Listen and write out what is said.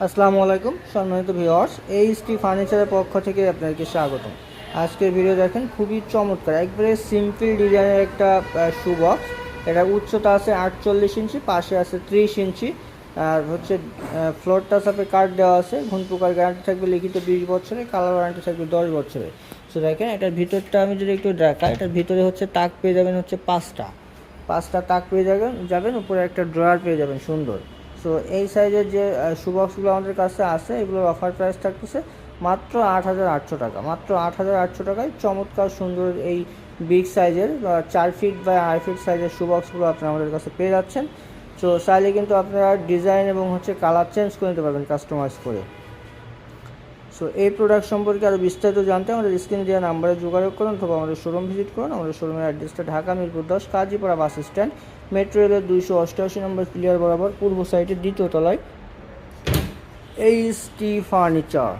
আসসালামু আলাইকুম সম্মানিত ভিউয়ার্স, এইচটি ফার্নিচারের পক্ষ থেকে আপনাকে স্বাগতম। আজকের ভিডিও দেখেন, খুবই চমৎকার একবারে সিম্পল ডিজাইনের একটা শু বক্স। এটা উচ্চতা আছে 48 ইঞ্চি, পাশে আছে 30 ইঞ্চি। আর হচ্ছে ফ্লোরটা সাপে কাঠ দেওয়া আছে, ঘুণ পোকার গ্যারান্টি থাকবে লিখিত 20 বছরে, কালার ওয়ারেন্টি থাকবে 10 বছরে। সো দেখেন, এটার ভিতরটা আমি যদি একটু দেখাই, এটার ভিতরে হচ্ছে তাক পেয়ে যাবেন হচ্ছে পাঁচটা তাক পেয়ে যাবেন উপরে একটা ড্রয়ার পেয়ে যাবেন সুন্দর। সো এই সাইজের যে শু বক্সগুলো আমাদের কাছে আছে, এগুলোর অফার প্রাইস থাকতেছে মাত্র 8,800 টাকা। মাত্র 8,800 টাকায় চমৎকার সুন্দর এই বিগ সাইজের 4 ফিট বা 2.5 ফিট সাইজের শু বক্সগুলো আপনারা আমাদের কাছে পেয়ে যাচ্ছেন। সো চাইলে কিন্তু আপনারা ডিজাইন এবং হচ্ছে কালার চেঞ্জ করে নিতে পারবেন কাস্টমাইজ করে। সো এই প্রোডাক্ট সম্পর্কে আরও বিস্তারিত জানতে আমাদের স্ক্রিনে দেওয়া নাম্বারে যোগাযোগ করুন অথবা আমাদের শোরুম ভিজিট করুন। আমাদের শোরুমের অ্যাড্রেসটা Dhaka Mirpur 10 Kazipara bus stand, metro রেলের 288 নম্বর ক্লিয়ার বরাবর পূর্ব সাইডের দ্বিতীয় তলায় এইচটি ফার্নিচার।